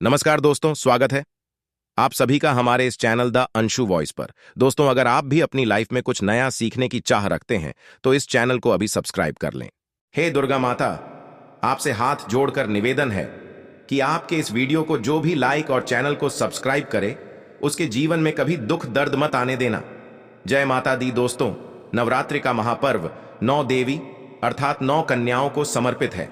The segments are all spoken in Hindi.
नमस्कार दोस्तों, स्वागत है आप सभी का हमारे इस चैनल द अंशु वॉइस पर। दोस्तों, अगर आप भी अपनी लाइफ में कुछ नया सीखने की चाह रखते हैं तो इस चैनल को अभी सब्सक्राइब कर लें। हे दुर्गा माता, आपसे हाथ जोड़कर निवेदन है कि आपके इस वीडियो को जो भी लाइक और चैनल को सब्सक्राइब करे उसके जीवन में कभी दुख दर्द मत आने देना। जय माता दी। दोस्तों, नवरात्रि का महापर्व 9 देवी अर्थात 9 कन्याओं को समर्पित है।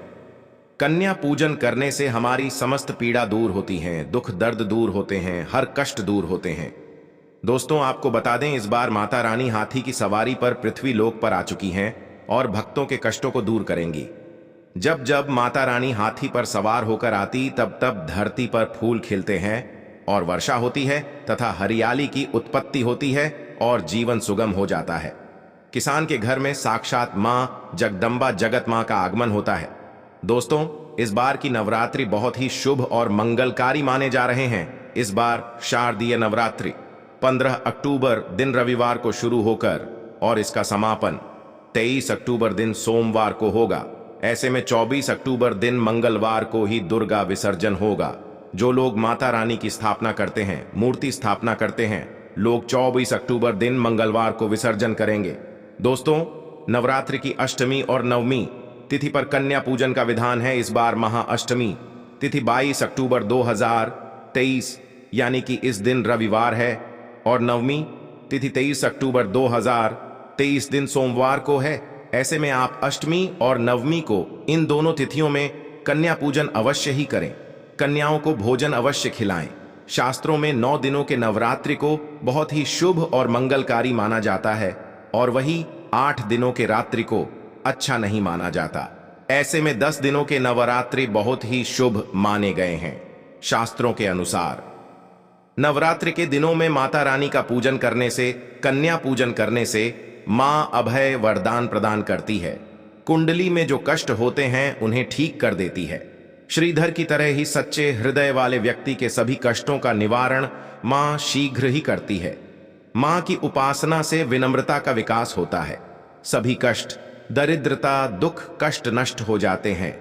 कन्या पूजन करने से हमारी समस्त पीड़ा दूर होती है, दुख दर्द दूर होते हैं, हर कष्ट दूर होते हैं। दोस्तों, आपको बता दें, इस बार माता रानी हाथी की सवारी पर पृथ्वी लोक पर आ चुकी हैं और भक्तों के कष्टों को दूर करेंगी। जब जब माता रानी हाथी पर सवार होकर आती तब तब धरती पर फूल खिलते हैं और वर्षा होती है तथा हरियाली की उत्पत्ति होती है और जीवन सुगम हो जाता है। किसान के घर में साक्षात मां जगदम्बा जगत मां का आगमन होता है। दोस्तों, इस बार की नवरात्रि बहुत ही शुभ और मंगलकारी माने जा रहे हैं। इस बार शारदीय नवरात्रि 15 अक्टूबर दिन रविवार को शुरू होकर और इसका समापन 23 अक्टूबर दिन सोमवार को होगा। ऐसे में 24 अक्टूबर दिन मंगलवार को ही दुर्गा विसर्जन होगा। जो लोग माता रानी की स्थापना करते हैं, मूर्ति स्थापना करते हैं, लोग 24 अक्टूबर दिन मंगलवार को विसर्जन करेंगे। दोस्तों, नवरात्रि की अष्टमी और नवमी तिथि पर कन्या पूजन का विधान है। इस बार महाअष्टमी तिथि 22 अक्टूबर 2023 यानी कि इस दिन रविवार है और नवमी तिथि 23 अक्टूबर 2023 दिन सोमवार को है। ऐसे में आप अष्टमी और नवमी को इन दोनों तिथियों में कन्या पूजन अवश्य ही करें। कन्याओं को भोजन अवश्य खिलाएं। शास्त्रों में 9 दिनों के नवरात्रि को बहुत ही शुभ और मंगलकारी माना जाता है और वही 8 दिनों के रात्रि को अच्छा नहीं माना जाता। ऐसे में 10 दिनों के नवरात्रि बहुत ही शुभ माने गए हैं। शास्त्रों के अनुसार नवरात्रि के दिनों में माता रानी का पूजन करने से, कन्या पूजन करने से मां अभय वरदान प्रदान करती है। कुंडली में जो कष्ट होते हैं उन्हें ठीक कर देती है। श्रीधर की तरह ही सच्चे हृदय वाले व्यक्ति के सभी कष्टों का निवारण मां शीघ्र ही करती है। मां की उपासना से विनम्रता का विकास होता है। सभी कष्ट, दरिद्रता, दुख, कष्ट नष्ट हो जाते हैं।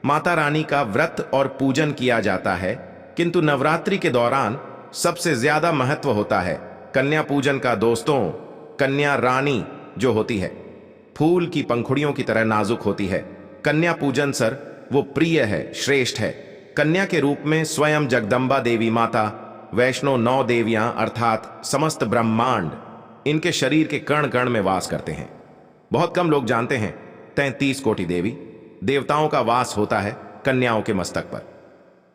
माता रानी का व्रत और पूजन किया जाता है, किंतु नवरात्रि के दौरान सबसे ज्यादा महत्व होता है कन्या पूजन का। दोस्तों, कन्या रानी जो होती है फूल की पंखुड़ियों की तरह नाजुक होती है। कन्या पूजन सर वो प्रिय है, श्रेष्ठ है। कन्या के रूप में स्वयं जगदम्बा देवी माता, वैष्णो 9 देवियां अर्थात समस्त ब्रह्मांड इनके शरीर के कण कण में वास करते हैं। बहुत कम लोग जानते हैं 33 कोटि देवी देवताओं का वास होता है कन्याओं के मस्तक पर।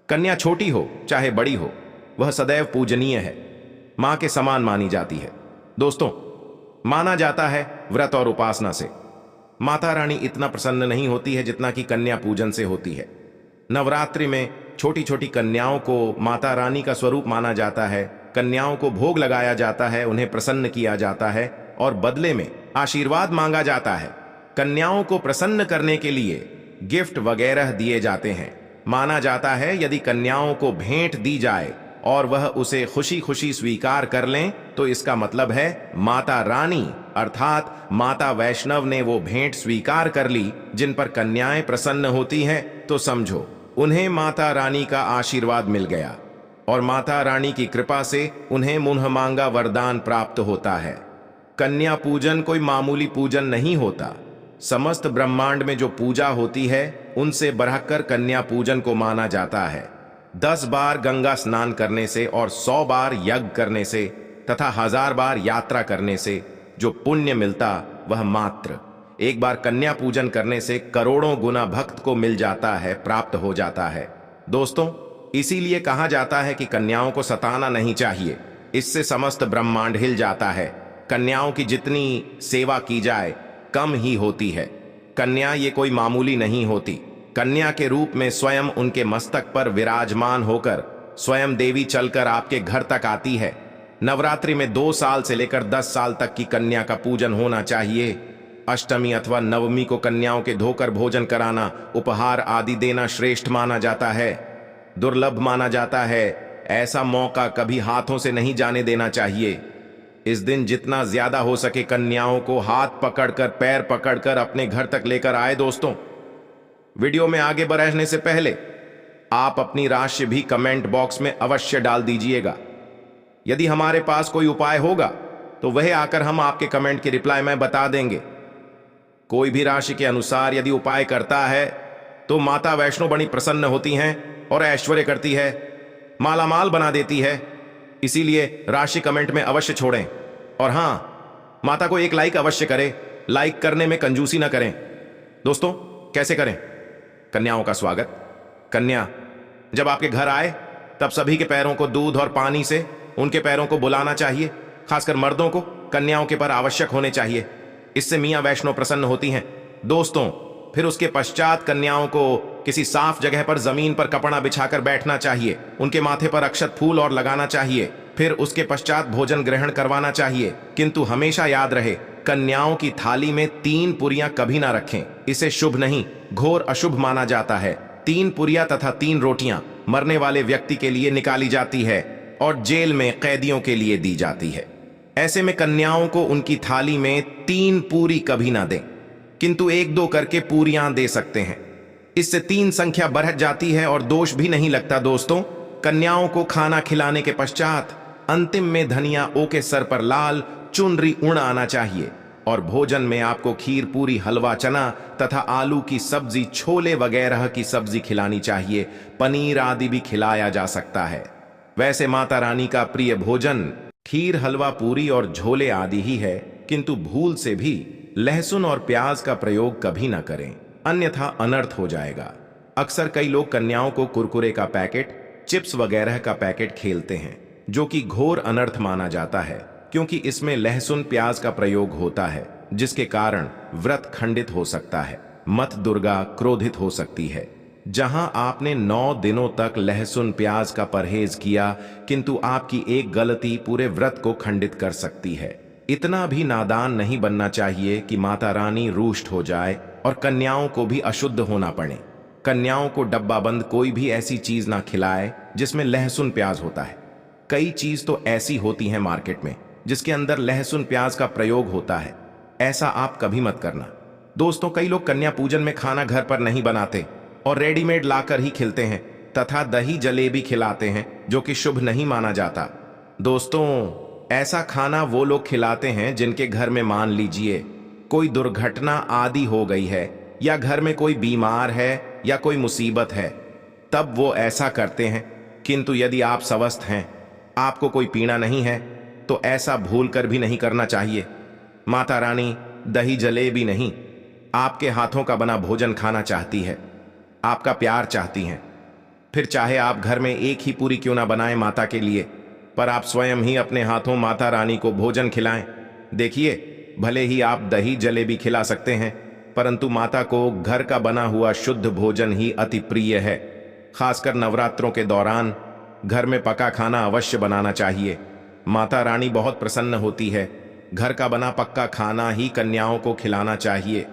कन्या छोटी हो चाहे बड़ी हो, वह सदैव पूजनीय है, मां के समान मानी जाती है। दोस्तों, माना जाता है व्रत और उपासना से माता रानी इतना प्रसन्न नहीं होती है जितना कि कन्या पूजन से होती है। नवरात्रि में छोटी छोटी कन्याओं को माता रानी का स्वरूप माना जाता है। कन्याओं को भोग लगाया जाता है, उन्हें प्रसन्न किया जाता है और बदले में आशीर्वाद मांगा जाता है। कन्याओं को प्रसन्न करने के लिए गिफ्ट वगैरह दिए जाते हैं। माना जाता है यदि कन्याओं को भेंट दी जाए और वह उसे खुशी खुशी स्वीकार कर लें तो इसका मतलब है माता रानी अर्थात माता वैष्णव ने वो भेंट स्वीकार कर ली। जिन पर कन्याएं प्रसन्न होती हैं तो समझो उन्हें माता रानी का आशीर्वाद मिल गया और माता रानी की कृपा से उन्हें मुंह मांगा वरदान प्राप्त होता है। कन्या पूजन कोई मामूली पूजन नहीं होता। समस्त ब्रह्मांड में जो पूजा होती है उनसे बढ़कर कन्या पूजन को माना जाता है। 10 बार गंगा स्नान करने से और 100 बार यज्ञ करने से तथा 1000 बार यात्रा करने से जो पुण्य मिलता वह मात्र एक बार कन्या पूजन करने से करोड़ों गुना भक्त को मिल जाता है, प्राप्त हो जाता है। दोस्तों, इसीलिए कहा जाता है कि कन्याओं को सताना नहीं चाहिए, इससे समस्त ब्रह्मांड हिल जाता है। कन्याओं की जितनी सेवा की जाए कम ही होती है। कन्या ये कोई मामूली नहीं होती। कन्या के रूप में स्वयं उनके मस्तक पर विराजमान होकर स्वयं देवी चलकर आपके घर तक आती है। नवरात्रि में 2 साल से लेकर 10 साल तक की कन्या का पूजन होना चाहिए। अष्टमी अथवा नवमी को कन्याओं के धोकर भोजन कराना, उपहार आदि देना श्रेष्ठ माना जाता है, दुर्लभ माना जाता है। ऐसा मौका कभी हाथों से नहीं जाने देना चाहिए। इस दिन जितना ज्यादा हो सके कन्याओं को हाथ पकड़कर, पैर पकड़कर अपने घर तक लेकर आए। दोस्तों, वीडियो में आगे बढ़ने से पहले आप अपनी राशि भी कमेंट बॉक्स में अवश्य डाल दीजिएगा। यदि हमारे पास कोई उपाय होगा तो वह आकर हम आपके कमेंट की रिप्लाई में बता देंगे। कोई भी राशि के अनुसार यदि उपाय करता है तो माता वैष्णो बड़ी प्रसन्न होती हैं और ऐश्वर्य करती है, मालामाल बना देती है। इसीलिए राशि कमेंट में अवश्य छोड़ें। और हां, माता को एक लाइक अवश्य करें। लाइक करने में कंजूसी ना करें। दोस्तों, कैसे करें? कन्याओं का स्वागत। कन्या जब आपके घर आए तब सभी के पैरों को दूध और पानी से उनके पैरों को बुलाना चाहिए। खासकर मर्दों को कन्याओं के पैर आवश्यक होने चाहिए। इससे मियां वैष्णो प्रसन्न होती हैं। दोस्तों, फिर उसके पश्चात कन्याओं को किसी साफ जगह पर जमीन पर कपड़ा बिछाकर बैठना चाहिए। उनके माथे पर अक्षत फूल और लगाना चाहिए। फिर उसके पश्चात भोजन ग्रहण करवाना चाहिए। किंतु हमेशा याद रहे, कन्याओं की थाली में 3 पुरियां कभी ना रखें। इसे शुभ नहीं, घोर अशुभ माना जाता है। 3 पुरियां तथा 3 रोटियां मरने वाले व्यक्ति के लिए निकाली जाती है और जेल में कैदियों के लिए दी जाती है। ऐसे में कन्याओं को उनकी थाली में 3 पूरी कभी ना दें, किंतु 1-2 करके पूरियां दे सकते हैं। इससे 3 संख्या बढ़ जाती है और दोष भी नहीं लगता। दोस्तों, कन्याओं को खाना खिलाने के पश्चात अंतिम में धनिया ओ के सर पर लाल चुनरी उड़ आना चाहिए और भोजन में आपको खीर, पूरी, हलवा, चना तथा आलू की सब्जी, छोले वगैरह की सब्जी खिलानी चाहिए। पनीर आदि भी खिलाया जा सकता है। वैसे माता रानी का प्रिय भोजन खीर, हलवा, पूरी और झोले आदि ही है, किंतु भूल से भी लहसुन और प्याज का प्रयोग कभी ना करें, अन्यथा अनर्थ हो जाएगा। अक्सर कई लोग कन्याओं को कुरकुरे का पैकेट, चिप्स वगैरह का पैकेट खेलते हैं, जो कि घोर अनर्थ माना जाता है, क्योंकि इसमें लहसुन प्याज का प्रयोग होता है, जिसके कारण व्रत खंडित हो सकता है। मत दुर्गा क्रोधित हो सकती है। जहां आपने 9 दिनों तक लहसुन प्याज का परहेज किया, किंतु आपकी एक गलती पूरे व्रत को खंडित कर सकती है। इतना भी नादान नहीं बनना चाहिए कि माता रानी रुष्ट हो जाए और कन्याओं को भी अशुद्ध होना पड़े। कन्याओं को डब्बाबंद कोई भी ऐसी चीज ना खिलाए जिसमें लहसुन प्याज होता है। कई चीज तो ऐसी होती हैं मार्केट में जिसके अंदर लहसुन प्याज का प्रयोग होता है। ऐसा आप कभी मत करना। दोस्तों, कई लोग कन्या पूजन में खाना घर पर नहीं बनाते और रेडीमेड लाकर ही खिलते हैं तथा दही जलेबी खिलाते हैं, जो कि शुभ नहीं माना जाता। दोस्तों, ऐसा खाना वो लोग खिलाते हैं जिनके घर में मान लीजिए कोई दुर्घटना आदि हो गई है, या घर में कोई बीमार है या कोई मुसीबत है, तब वो ऐसा करते हैं। किंतु यदि आप स्वस्थ हैं, आपको कोई पीड़ा नहीं है, तो ऐसा भूल कर भी नहीं करना चाहिए। माता रानी दही जलेबी नहीं, आपके हाथों का बना भोजन खाना चाहती है, आपका प्यार चाहती हैं। फिर चाहे आप घर में एक ही पूरी क्यों ना बनाएं माता के लिए, पर आप स्वयं ही अपने हाथों माता रानी को भोजन खिलाएं। देखिए, भले ही आप दही जलेबी खिला सकते हैं, परंतु माता को घर का बना हुआ शुद्ध भोजन ही अति प्रिय है। खासकर नवरात्रों के दौरान घर में पका खाना अवश्य बनाना चाहिए। माता रानी बहुत प्रसन्न होती है। घर का बना पक्का खाना ही कन्याओं को खिलाना चाहिए।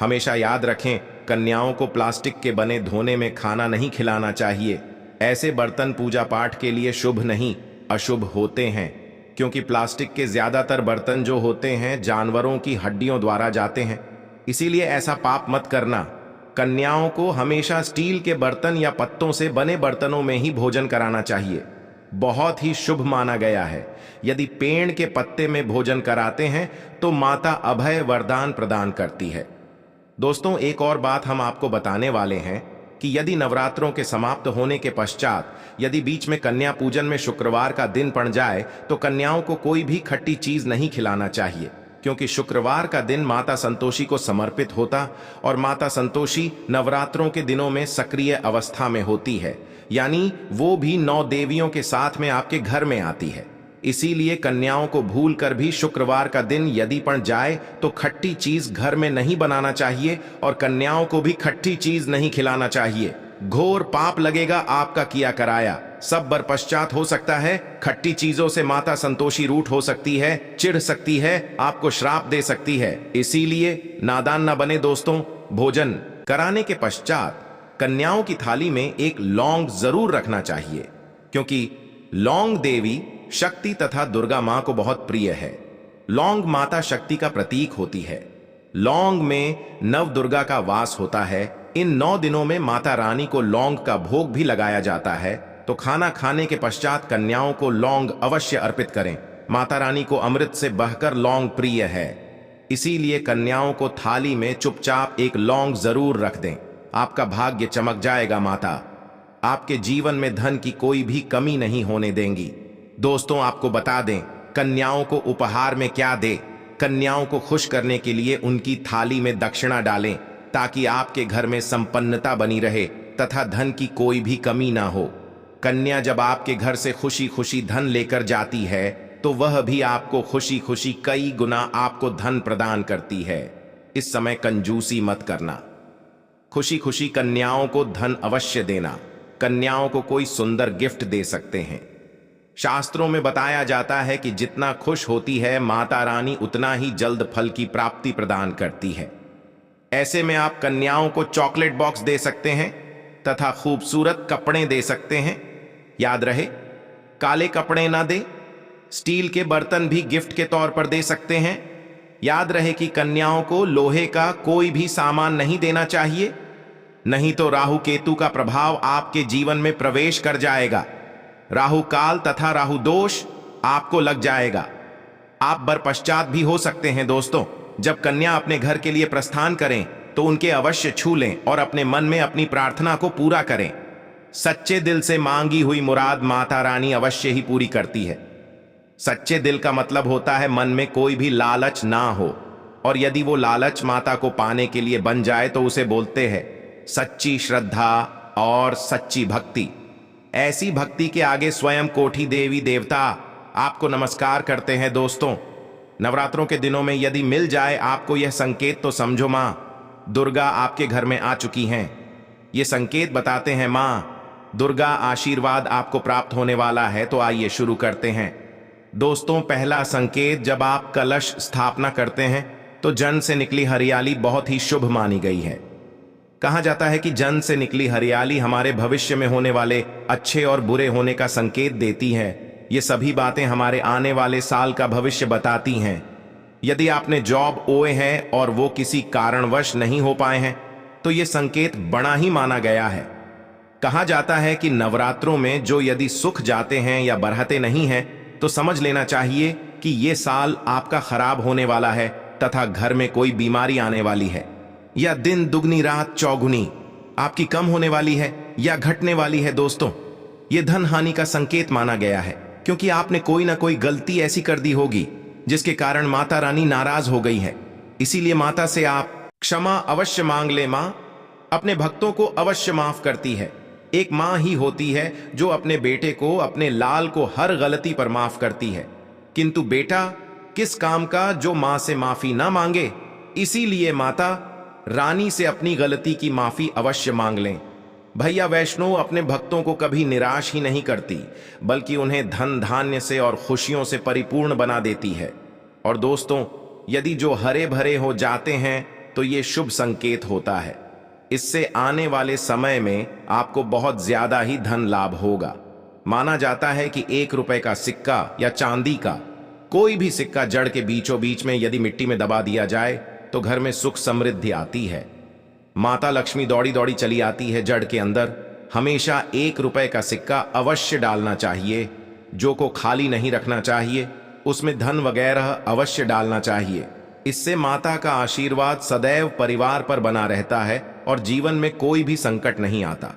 हमेशा याद रखें, कन्याओं को प्लास्टिक के बने धोने में खाना नहीं खिलाना चाहिए। ऐसे बर्तन पूजा पाठ के लिए शुभ नहीं, अशुभ होते हैं, क्योंकि प्लास्टिक के ज्यादातर बर्तन जो होते हैं जानवरों की हड्डियों द्वारा जाते हैं। इसीलिए ऐसा पाप मत करना। कन्याओं को हमेशा स्टील के बर्तन या पत्तों से बने बर्तनों में ही भोजन कराना चाहिए। बहुत ही शुभ माना गया है। यदि पेड़ के पत्ते में भोजन कराते हैं तो माता अभय वरदान प्रदान करती है। दोस्तों, एक और बात हम आपको बताने वाले हैं कि यदि नवरात्रों के समाप्त होने के पश्चात यदि बीच में कन्या पूजन में शुक्रवार का दिन पड़ जाए तो कन्याओं को कोई भी खट्टी चीज नहीं खिलाना चाहिए, क्योंकि शुक्रवार का दिन माता संतोषी को समर्पित होता और माता संतोषी नवरात्रों के दिनों में सक्रिय अवस्था में होती है, यानी वो भी 9 देवियों के साथ में आपके घर में आती है। इसीलिए कन्याओं को भूल कर भी शुक्रवार का दिन यदि पड़ जाए तो खट्टी चीज घर में नहीं बनाना चाहिए और कन्याओं को भी खट्टी चीज नहीं खिलाना चाहिए। घोर पाप लगेगा आपका किया कराया। सब बर पश्चात हो सकता है। खट्टी चीजों से माता संतोषी रूठ हो सकती है, चिढ़ सकती है, आपको श्राप दे सकती है। इसीलिए नादान न बने दोस्तों। भोजन कराने के पश्चात कन्याओं की थाली में एक लौंग जरूर रखना चाहिए, क्योंकि लौंग देवी शक्ति तथा दुर्गा मां को बहुत प्रिय है। लौंग माता शक्ति का प्रतीक होती है। लौंग में नव दुर्गा का वास होता है, इन 9 दिनों में माता रानी को लौंग का भोग भी लगाया जाता है, तो खाना खाने के पश्चात कन्याओं को लौंग अवश्य अर्पित करें। माता रानी को अमृत से बहकर लौंग प्रिय है, इसीलिए कन्याओं को थाली में चुपचाप एक लौंग जरूर रख दें। आपका भाग्य चमक जाएगा। माता आपके जीवन में धन की कोई भी कमी नहीं होने देंगी। दोस्तों, आपको बता दें कन्याओं को उपहार में क्या दे। कन्याओं को खुश करने के लिए उनकी थाली में दक्षिणा डालें, ताकि आपके घर में संपन्नता बनी रहे तथा धन की कोई भी कमी ना हो। कन्या जब आपके घर से खुशी खुशी धन लेकर जाती है, तो वह भी आपको खुशी खुशी कई गुना आपको धन प्रदान करती है। इस समय कंजूसी मत करना। खुशी खुशी कन्याओं को धन अवश्य देना। कन्याओं को कोई सुंदर गिफ्ट दे सकते हैं। शास्त्रों में बताया जाता है कि जितना खुश होती है माता रानी, उतना ही जल्द फल की प्राप्ति प्रदान करती है। ऐसे में आप कन्याओं को चॉकलेट बॉक्स दे सकते हैं तथा खूबसूरत कपड़े दे सकते हैं। याद रहे, काले कपड़े ना दे। स्टील के बर्तन भी गिफ्ट के तौर पर दे सकते हैं। याद रहे कि कन्याओं को लोहे का कोई भी सामान नहीं देना चाहिए, नहीं तो राहु केतु का प्रभाव आपके जीवन में प्रवेश कर जाएगा। राहु काल तथा राहु दोष आपको लग जाएगा। आप बरपश्चात भी हो सकते हैं। दोस्तों, जब कन्या अपने घर के लिए प्रस्थान करें तो उनके अवश्य छू लें और अपने मन में अपनी प्रार्थना को पूरा करें। सच्चे दिल से मांगी हुई मुराद माता रानी अवश्य ही पूरी करती है। सच्चे दिल का मतलब होता है मन में कोई भी लालच ना हो, और यदि वो लालच माता को पाने के लिए बन जाए तो उसे बोलते हैं सच्ची श्रद्धा और सच्ची भक्ति। ऐसी भक्ति के आगे स्वयं कोठी देवी देवता आपको नमस्कार करते हैं। दोस्तों, नवरात्रों के दिनों में यदि मिल जाए आपको यह संकेत, तो समझो मां दुर्गा आपके घर में आ चुकी हैं। ये संकेत बताते हैं मां दुर्गा आशीर्वाद आपको प्राप्त होने वाला है। तो आइए शुरू करते हैं। दोस्तों, पहला संकेत, जब आप कलश स्थापना करते हैं तो जन से निकली हरियाली बहुत ही शुभ मानी गई है। कहा जाता है कि जन से निकली हरियाली हमारे भविष्य में होने वाले अच्छे और बुरे होने का संकेत देती है। ये सभी बातें हमारे आने वाले साल का भविष्य बताती हैं। यदि आपने जॉब ओए हैं और वो किसी कारणवश नहीं हो पाए हैं, तो ये संकेत बड़ा ही माना गया है। कहा जाता है कि नवरात्रों में जो यदि सुख जाते हैं या बढ़ते नहीं हैं, तो समझ लेना चाहिए कि ये साल आपका खराब होने वाला है तथा घर में कोई बीमारी आने वाली है, या दिन दुगनी रात चौगुनी आपकी कम होने वाली है या घटने वाली है। दोस्तों, ये धन हानि का संकेत माना गया है, क्योंकि आपने कोई ना कोई गलती ऐसी कर दी होगी जिसके कारण माता रानी नाराज हो गई है। इसीलिए माता से आप क्षमा अवश्य मांग ले। मां अपने भक्तों को अवश्य माफ करती है। एक मां ही होती है जो अपने बेटे को, अपने लाल को हर गलती पर माफ करती है, किंतु बेटा किस काम का जो मां से माफी ना मांगे। इसीलिए माता रानी से अपनी गलती की माफी अवश्य मांग लें। भैया वैष्णो अपने भक्तों को कभी निराश ही नहीं करती, बल्कि उन्हें धन धान्य से और खुशियों से परिपूर्ण बना देती है। और दोस्तों, यदि जो हरे भरे हो जाते हैं तो ये शुभ संकेत होता है। इससे आने वाले समय में आपको बहुत ज्यादा ही धन लाभ होगा। माना जाता है कि 1 रुपए का सिक्का या चांदी का कोई भी सिक्का जड़ के बीचों बीच में यदि मिट्टी में दबा दिया जाए तो घर में सुख समृद्धि आती है। माता लक्ष्मी दौड़ी दौड़ी चली आती है जड़ के अंदर। हमेशा 1 रुपए का सिक्का अवश्य डालना चाहिए, जो को खाली नहीं रखना चाहिए। उसमें धन वगैरह अवश्य डालना चाहिए। इससे माता का आशीर्वाद सदैव परिवार पर बना रहता है और जीवन में कोई भी संकट नहीं आता।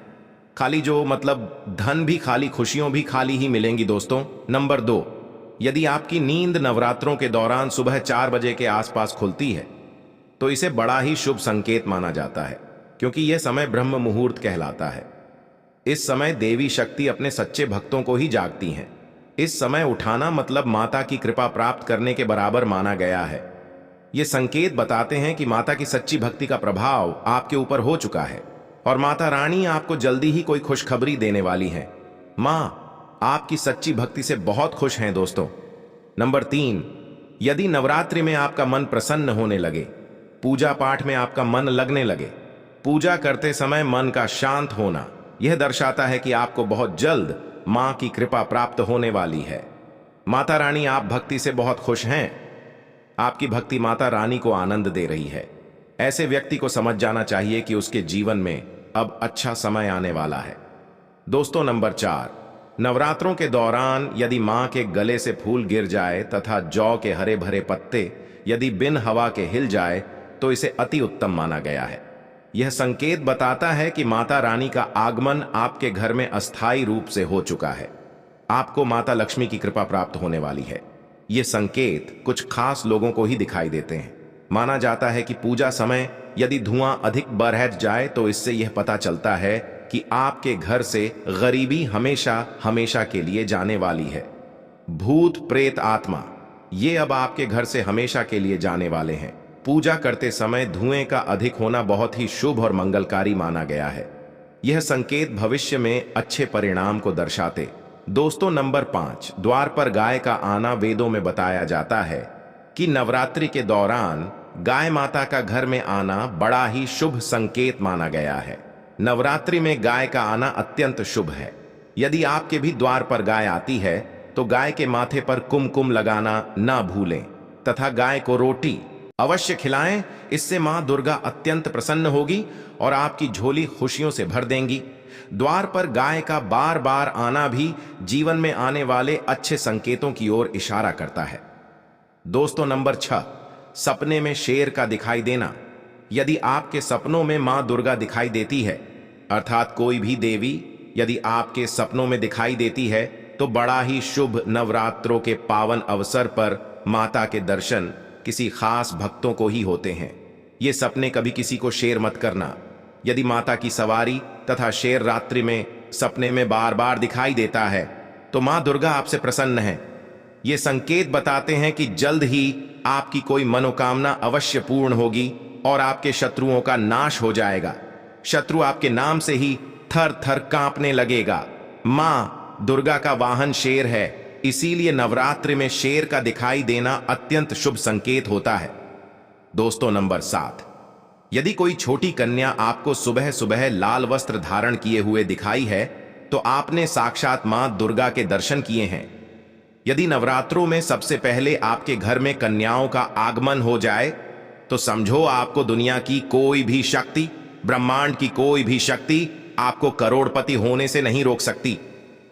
खाली जो मतलब धन भी खाली, खुशियों भी खाली ही मिलेंगी। दोस्तों, नंबर 2, यदि आपकी नींद नवरात्रों के दौरान सुबह 4 बजे के आसपास खुलती है तो इसे बड़ा ही शुभ संकेत माना जाता है, क्योंकि यह समय ब्रह्म मुहूर्त कहलाता है। इस समय देवी शक्ति अपने सच्चे भक्तों को ही जागती हैं। इस समय उठाना मतलब माता की कृपा प्राप्त करने के बराबर माना गया है। ये संकेत बताते हैं कि माता की सच्ची भक्ति का प्रभाव आपके ऊपर हो चुका है और माता रानी आपको जल्दी ही कोई खुशखबरी देने वाली है। मां आपकी सच्ची भक्ति से बहुत खुश हैं। दोस्तों, नंबर 3, यदि नवरात्रि में आपका मन प्रसन्न होने लगे, पूजा पाठ में आपका मन लगने लगे, पूजा करते समय मन का शांत होना, यह दर्शाता है कि आपको बहुत जल्द मां की कृपा प्राप्त होने वाली है। माता रानी आप भक्ति से बहुत खुश हैं। आपकी भक्ति माता रानी को आनंद दे रही है। ऐसे व्यक्ति को समझ जाना चाहिए कि उसके जीवन में अब अच्छा समय आने वाला है। दोस्तों, नंबर 4, नवरात्रों के दौरान यदि मां के गले से फूल गिर जाए तथा जौ के हरे भरे पत्ते यदि बिन हवा के हिल जाए तो इसे अति उत्तम माना गया है। यह संकेत बताता है कि माता रानी का आगमन आपके घर में अस्थायी रूप से हो चुका है। आपको माता लक्ष्मी की कृपा प्राप्त होने वाली है। ये संकेत कुछ खास लोगों को ही दिखाई देते हैं। माना जाता है कि पूजा समय यदि धुआं अधिक बढ़ जाए तो इससे यह पता चलता है कि आपके घर से गरीबी हमेशा हमेशा के लिए जाने वाली है। भूत प्रेत आत्मा ये अब आपके घर से हमेशा के लिए जाने वाले हैं। पूजा करते समय धुएं का अधिक होना बहुत ही शुभ और मंगलकारी माना गया है। यह संकेत भविष्य में अच्छे परिणाम को दर्शाते। दोस्तों, नंबर 5, द्वार पर गाय का आना। वेदों में बताया जाता है कि नवरात्रि के दौरान गाय माता का घर में आना बड़ा ही शुभ संकेत माना गया है। नवरात्रि में गाय का आना अत्यंत शुभ है। यदि आपके भी द्वार पर गाय आती है तो गाय के माथे पर कुमकुम लगाना ना भूलें तथा गाय को रोटी अवश्य खिलाएं। इससे मां दुर्गा अत्यंत प्रसन्न होगी और आपकी झोली खुशियों से भर देंगी। द्वार पर गाय का बार बार आना भी जीवन में आने वाले अच्छे संकेतों की ओर इशारा करता है। दोस्तों, नंबर 6, सपने में शेर का दिखाई देना। यदि आपके सपनों में मां दुर्गा दिखाई देती है, अर्थात कोई भी देवी यदि आपके सपनों में दिखाई देती है तो बड़ा ही शुभ नवरात्रों के पावन अवसर पर माता के दर्शन किसी खास भक्तों को ही होते हैं। ये सपने कभी किसी को शेर मत करना। यदि माता की सवारी तथा शेर रात्रि में सपने में बार बार दिखाई देता है तो मां दुर्गा आपसे प्रसन्न है। ये संकेत बताते हैं कि जल्द ही आपकी कोई मनोकामना अवश्य पूर्ण होगी और आपके शत्रुओं का नाश हो जाएगा। शत्रु आपके नाम से ही थर थर कांपने लगेगा। मां दुर्गा का वाहन शेर है, इसीलिए नवरात्रि में शेर का दिखाई देना अत्यंत शुभ संकेत होता है। दोस्तों, नंबर 7, यदि कोई छोटी कन्या आपको सुबह सुबह लाल वस्त्र धारण किए हुए दिखाई है तो आपने साक्षात मां दुर्गा के दर्शन किए हैं। यदि नवरात्रों में सबसे पहले आपके घर में कन्याओं का आगमन हो जाए तो समझो आपको दुनिया की कोई भी शक्ति, ब्रह्मांड की कोई भी शक्ति आपको करोड़पति होने से नहीं रोक सकती।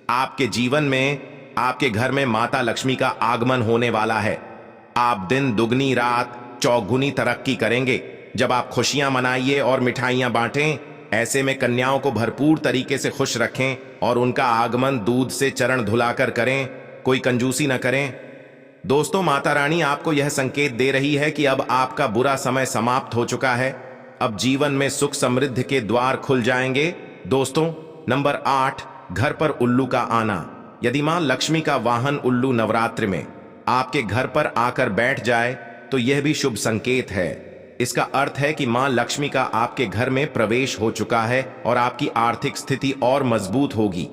आपके जीवन में, आपके घर में माता लक्ष्मी का आगमन होने वाला है। आप दिन दुगनी रात चौगुनी तरक्की करेंगे जब आप खुशियां मनाइए और मिठाइयां बांटें। ऐसे में कन्याओं को भरपूर तरीके से खुश रखें और उनका आगमन दूध से चरण धुलाकर करें, कोई कंजूसी न करें। दोस्तों, माता रानी आपको यह संकेत दे रही है कि अब आपका बुरा समय समाप्त हो चुका है। अब जीवन में सुख समृद्धि के द्वार खुल जाएंगे। दोस्तों, नंबर 8, घर पर उल्लू का आना। यदि मां लक्ष्मी का वाहन उल्लू नवरात्रि में आपके घर पर आकर बैठ जाए तो यह भी शुभ संकेत है। इसका अर्थ है कि मां लक्ष्मी का आपके घर में प्रवेश हो चुका है और आपकी आर्थिक स्थिति और मजबूत होगी।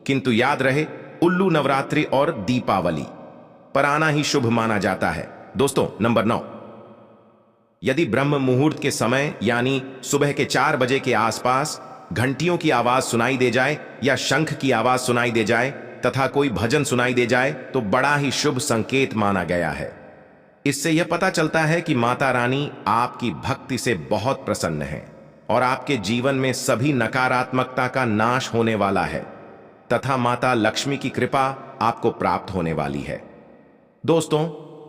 किंतु याद रहे, उल्लू नवरात्रि और दीपावली पर आना ही शुभ माना जाता है। दोस्तों, नंबर 9, यदि ब्रह्म मुहूर्त के समय यानी सुबह के 4 बजे के आसपास घंटियों की आवाज सुनाई दे जाए या शंख की आवाज सुनाई दे जाए तथा कोई भजन सुनाई दे जाए तो बड़ा ही शुभ संकेत माना गया है। इससे यह पता चलता है कि माता रानी आपकी भक्ति से बहुत प्रसन्न है और आपके जीवन में सभी नकारात्मकता का नाश होने वाला है तथा माता लक्ष्मी की कृपा आपको प्राप्त होने वाली है। दोस्तों,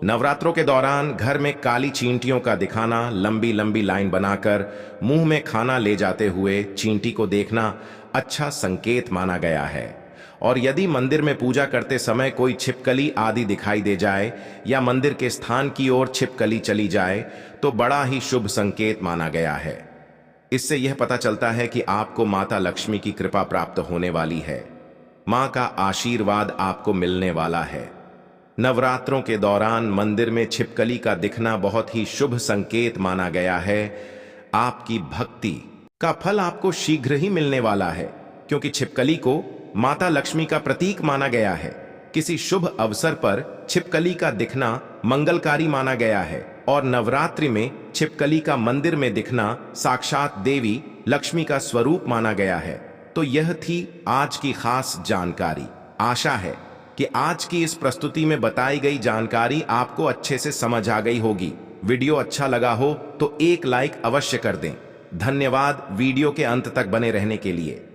नवरात्रों के दौरान घर में काली चींटियों का दिखाना, लंबी लंबी लाइन बनाकर मुंह में खाना ले जाते हुए चींटी को देखना अच्छा संकेत माना गया है। और यदि मंदिर में पूजा करते समय कोई छिपकली आदि दिखाई दे जाए या मंदिर के स्थान की ओर छिपकली चली जाए तो बड़ा ही शुभ संकेत माना गया है। इससे यह पता चलता है कि आपको माता लक्ष्मी की कृपा प्राप्त होने वाली है। मां का आशीर्वाद आपको मिलने वाला है। नवरात्रों के दौरान मंदिर में छिपकली का दिखना बहुत ही शुभ संकेत माना गया है। आपकी भक्ति का फल आपको शीघ्र ही मिलने वाला है, क्योंकि छिपकली को माता लक्ष्मी का प्रतीक माना गया है। किसी शुभ अवसर पर छिपकली का दिखना मंगलकारी माना गया है और नवरात्रि में छिपकली का मंदिर में दिखना साक्षात देवी लक्ष्मी का स्वरूप माना गया है। तो यह थी आज की खास जानकारी। आशा है कि आज की इस प्रस्तुति में बताई गई जानकारी आपको अच्छे से समझ आ गई होगी। वीडियो अच्छा लगा हो तो एक लाइक अवश्य कर दें। धन्यवाद वीडियो के अंत तक बने रहने के लिए।